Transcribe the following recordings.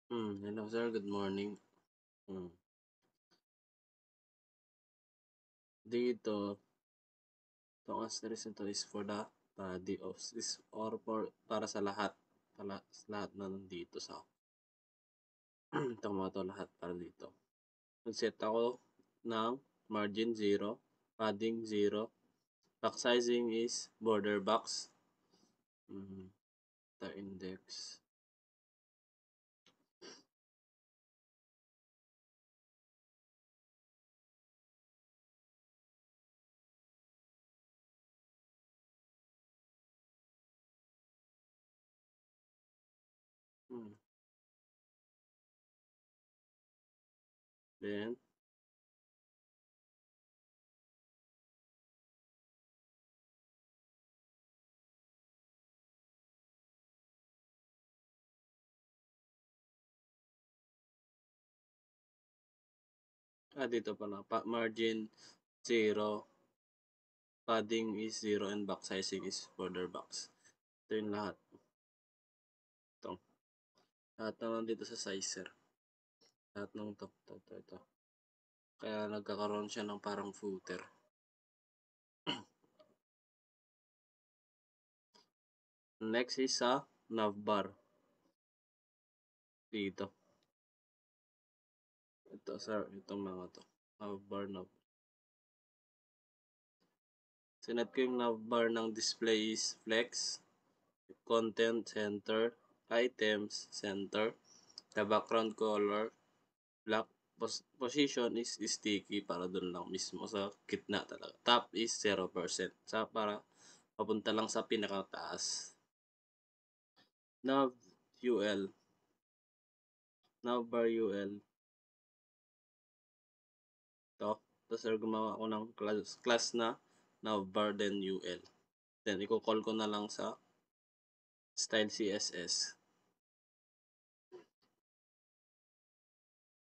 Hello sir, good morning. Hmm. Dito, itong asterisk nito is for the body of is or for para sa lahat. Sa lahat na nandito sa itong mga to lahat para dito. Nag-set ako ng margin 0, padding 0, box sizing is border box, the index. Hmm. Then, dito pala, margin 0, padding is 0, and box sizing is border box. Ito yung lahat. Ito. Lahat na nandito sa sizer. Lahat ng ito. Kaya nagkakaroon siya ng parang footer. Next is sa navbar. Dito. Ito sir, itong mga to. Navbar. Sinet ko yung navbar ng display is flex, content center, items center, the background color, black, position is sticky para dun lang mismo sa gitna talaga. Top is 0%. Para papunta lang sa pinakataas. Nav UL. Navbar UL. To. Tapos sir, gumawa ako ng class na navbar then UL. Then, i-call ko na lang sa style CSS.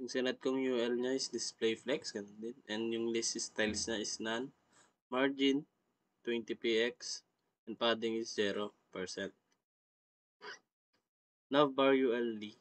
Yung sinet kong UL niya is display flex, ganun din. And yung list styles niya is none. Margin, 20px. And padding is 0%. Navbar ULD.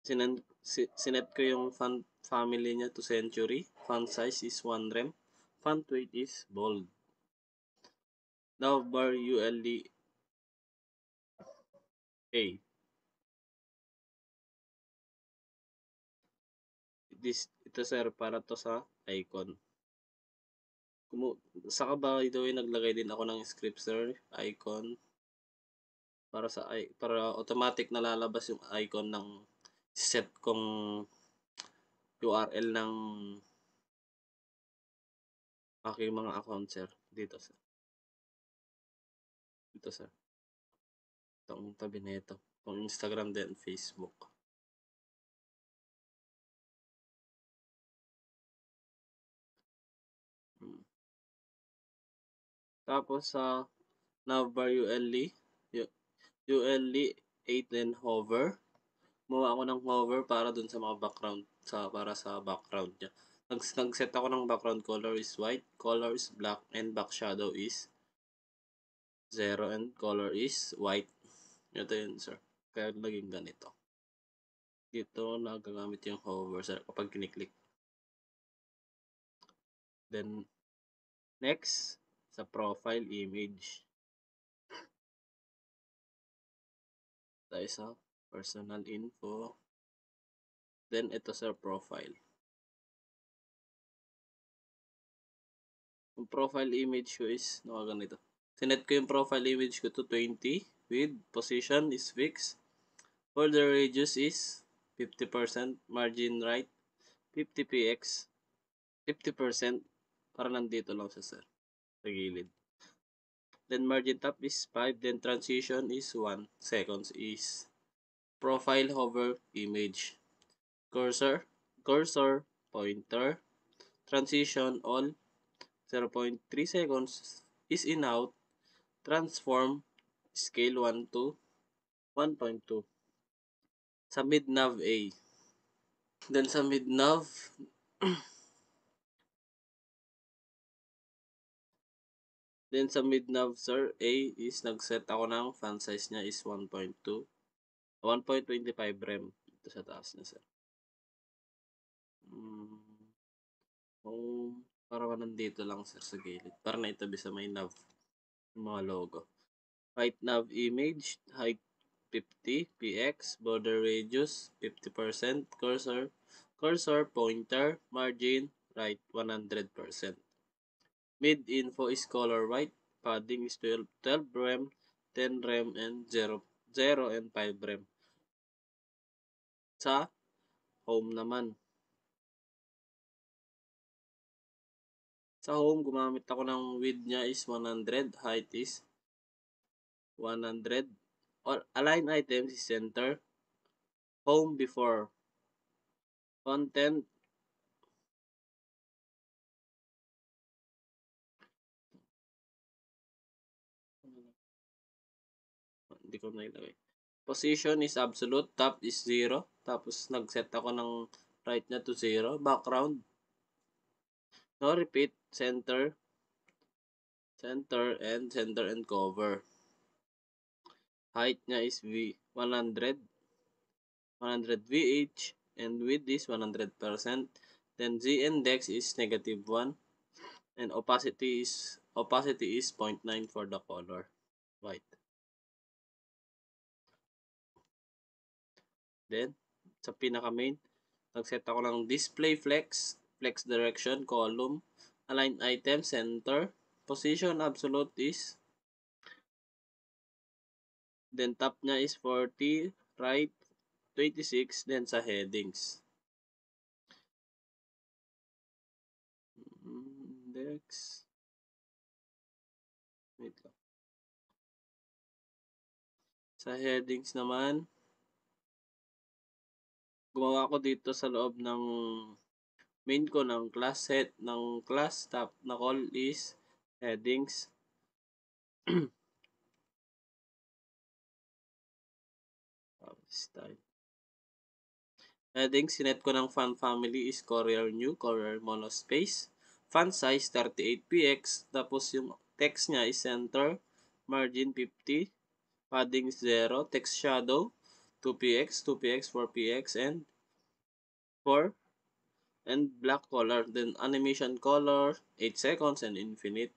Sinet ko yung font family niya to century. Font size is 1 rem. Font weight is bold. Navbar ULD A. Ito sir, para to sa icon. Saka ba ito ay naglagay din ako ng script sir, icon. Para automatic na lalabas yung icon ng set kong URL ng aking mga account sir. Dito sir. Dito sir. Itong tabi nito. Itong Instagram din, Facebook. Tapos sa navbar ULE 8 then hover. Gumawa ako ng hover para dun sa mga background, para sa background niya. Nag-set ako ng background color is white, color is black, and back shadow is 0, and color is white. Ito yun sir. Kaya naging ganito. Dito nagagamit yung hover sir kapag kiniklik. Then next sa profile image. Tayo sa personal info. Then ito sa profile. Yung profile image ko is ganito. Sinet ko yung profile image ko to 20 with position is fixed. Border radius is 50%, margin right 50px, 50% para nandito lang sa sir, sa gilid. Then margin top is 5, then transition is 1 seconds is profile hover image. Cursor, pointer, transition all 0.3 seconds is in out, transform scale 1 to 1.2. Sa mid-nav A. Then sa mid-nav, sir, A is nag-set ako ng font size niya is 1.2. 1.25 rem dito sa taas na sir. Parang nandito lang sir sa gilid. Para na itabi sa may nav. Yung mga logo. Right nav image, height 50 px, border radius 50%, cursor pointer, margin right 100%. Mid info is color white, padding is 12 rem, 10 rem and 0 and 5 rem. Sa home naman. Sa home, gumamit ako ng width niya is 100, height is 100. Or align items is center. Home before. Content. Hindi ko nailagay. Position is absolute. Top is 0. Tapos nag-set ako ng right niya to 0. Background. No repeat. Center. Center and cover. Height niya is 100 VH and width is 100%. Then Z index is -1 and opacity is 0.9 for the color white. Then sa pinaka main, nag-set ako ng display flex direction, column, align item, center, position absolute is, then top niya is 40, right 26, then sa headings. Index. Wait lang. Sa headings naman, gumawa ko dito sa loob ng main ko ng class set ng class top na call is headings. Style. Headings, sinet ko ng font family is Courier New, Courier Monospace. Font size 38px. Tapos yung text niya is center, margin 50, padding 0, text shadow 2px, 2px, 4px, and 4 and black color. Then animation color 8 seconds and infinite.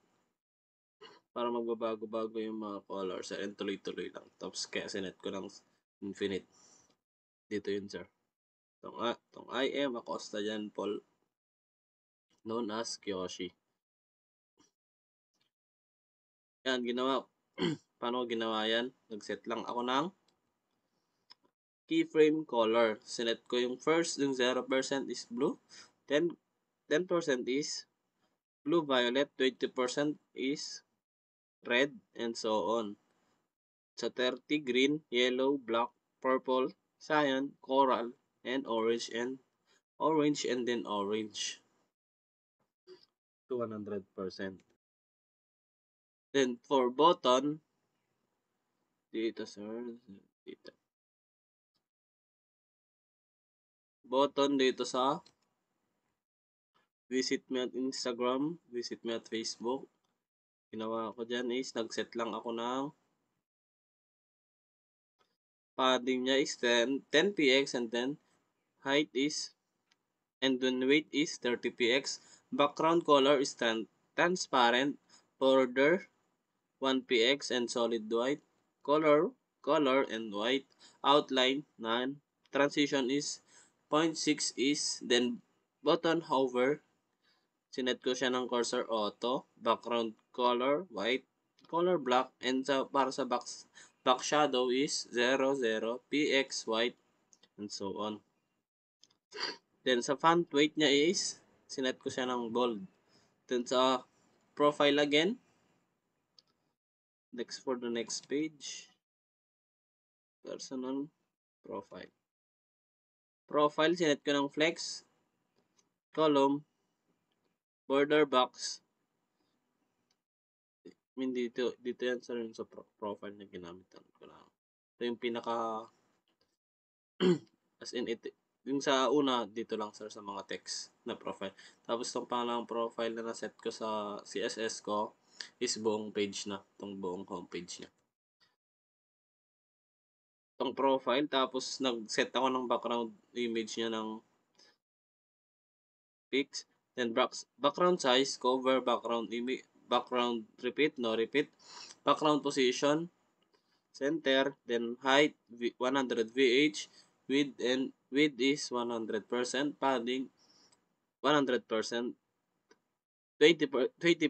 Para magbabago-bago yung mga colors and tuloy-tuloy lang. Tapos kaya sinet ko ng infinite. Dito yun sir. Tong I am Acosta Jan Paul, known as Kyoshi. Yan, ginawa. Paano ko ginawa yan? Nag-set lang ako ng keyframe color. Sinet ko yung first, yung 0% is blue. 10% is blue violet. 20% is red, and so on. Sa 30, green, yellow, black, purple, cyan, coral, and orange, and then orange to 100%. Then for button, dito sir, dito. Button dito sa visit me at Instagram, visit me at Facebook. Ginawa ko dyan is nag-set lang ako ng padding niya is 10px and then height is and then weight is 30px. Background color is transparent, border 1px and solid white. Color and white. Outline none. Transition is 0.6 is then button hover. Sinet ko siya ng cursor auto. Background color white. Color black. And para sa back shadow is 00 px white and so on. Then sa font weight niya is sinet ko siya ng bold. Then sa profile again. Next for the next page. Personal profile. Profile, sinet ko ng flex, column, border box. Dito yan sa rin sa profile na ginamit ko lang. Ito yung pinaka as in yung sa una dito lang sir sa mga text na profile. Tapos itong pangalang profile na naset ko sa CSS ko is buong page na. Itong buong homepage niya. pang profile, tapos nag-set ako ng background image niya ng pics. Then background size, cover, background image, background repeat, no repeat, background position, center, then height 100 VH, width is 100%, padding 100%, 20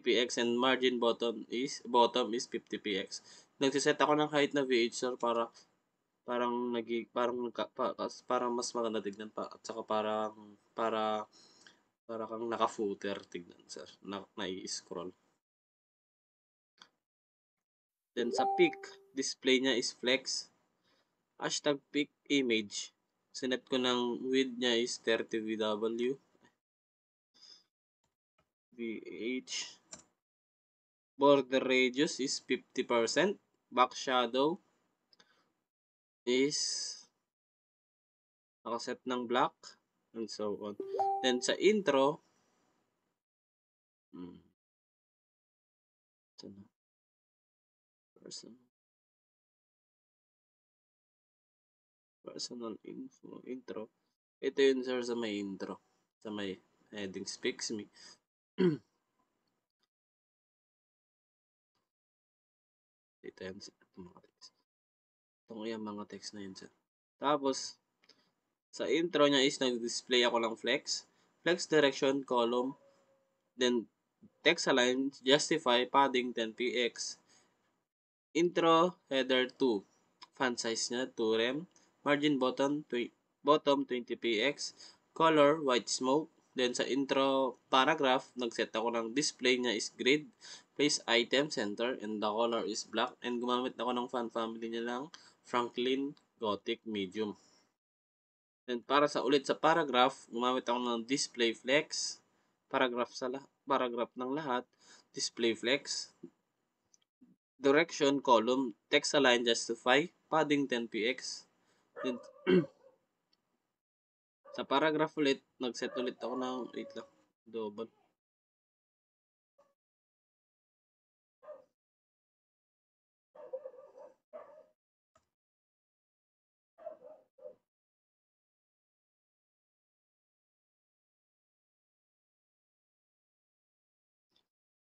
px, and margin bottom is 50 px. Nagsiset ako ng height na VH, sir, para parang mas maganda tignan pa, at saka para kang naka-footer tignan, sir, nai-scroll. Then sa pic, display niya is flex. Hashtag pic image. Sinet ko ng width niya is 30 VW. VH. Border radius is 50%. Back shadow is nakaset ng black, and so on. Then sa intro, personal info, intro. Ito yun, sir, sa may intro. Sa may heading speaks me. Ito yan, itong mga text. Itong yung mga text na yun, sir. Tapos, sa intro niya is nag-display ako ng flex. Flex direction, column. Then, text align, justify, padding 10px. Intro, header 2. Font size niya, 2 rem. Margin bottom 20px. Color, white smoke. Then sa intro paragraph, nagset ako ng display niya is grid. Place item center, and the color is black. And gumamit ako ng font family niya lang, Franklin Gothic Medium. Then para sa ulit sa paragraph, gumamit ako ng display flex. Paragraph ng lahat, display flex. Direction column, text align, justify, padding 10px. Then, sa paragraph ulit, nag-set ulit ako ng, wait lang, double.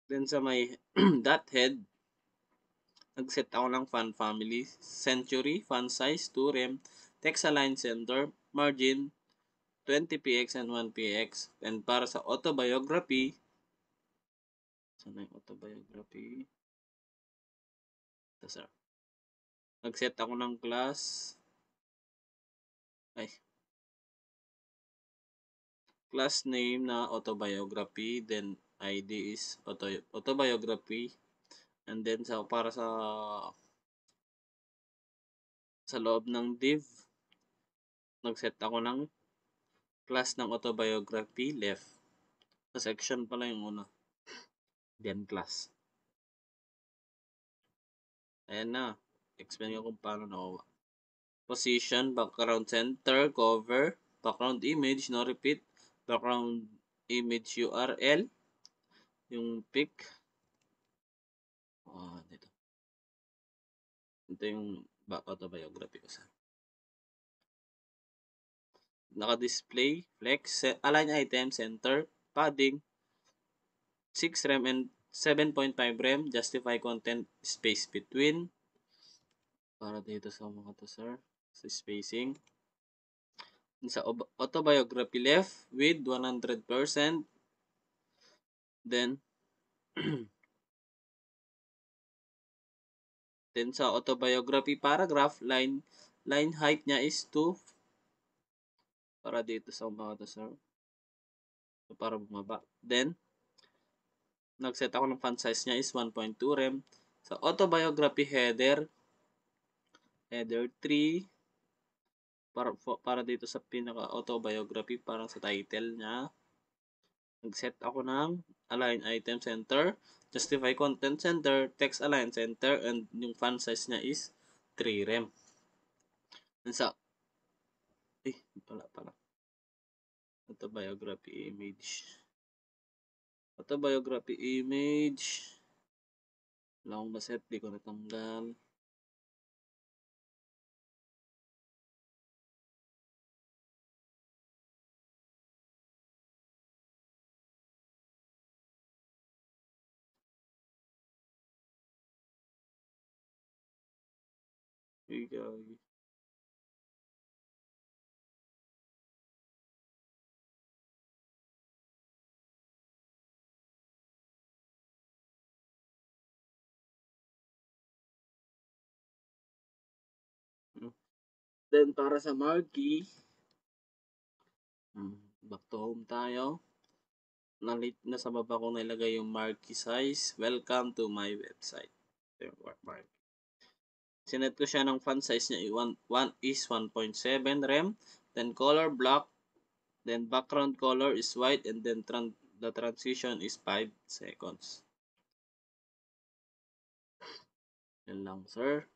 Then sa may dot head, nag-set ako ng font family, century, font size, 2 rem, text align center, margin 20px and 1px. And para sa autobiography, sana yung autobiography? Ito, sir. Nag-set ako ng class name na autobiography, then ID is autobiography, and then para sa loob ng div, nag-set ako ng class ng autobiography left. Sa section pala yung una, then class. Ayan na, explain ko kung paano nakuha. Position, background center, cover, background image, no repeat, background image URL, yung pic. Dito. Ito yung autobiography ko, sa naka-display, flex, align item, center, padding 6 rem and 7.5 rem, justify content, space between. Para dito sa mga to, sir, sa spacing. Sa autobiography left with 100%. Then then sa autobiography paragraph, line height niya is 2. Para dito sa mga to, sir, so para bumaba. Then nag-set ako ng font size niya is 1.2 rem. Sa autobiography header 3, para dito sa pinaka autobiography, parang sa title niya, nag-set ako ng align item center, justify content center, text align center, and yung font size niya is 3 rem. And sa autobiography image, wala akong baset, di ko natanggal. Gagi. Then, para sa marquee, back to home tayo. Nasa baba ko nilagay yung marquee size. Welcome to my website. Yung marquee. Sinet ko siya ng font size niya 1:1.7 rem. Then color black. Then background color is white. And then the transition is 5 seconds. Yan lang, sir.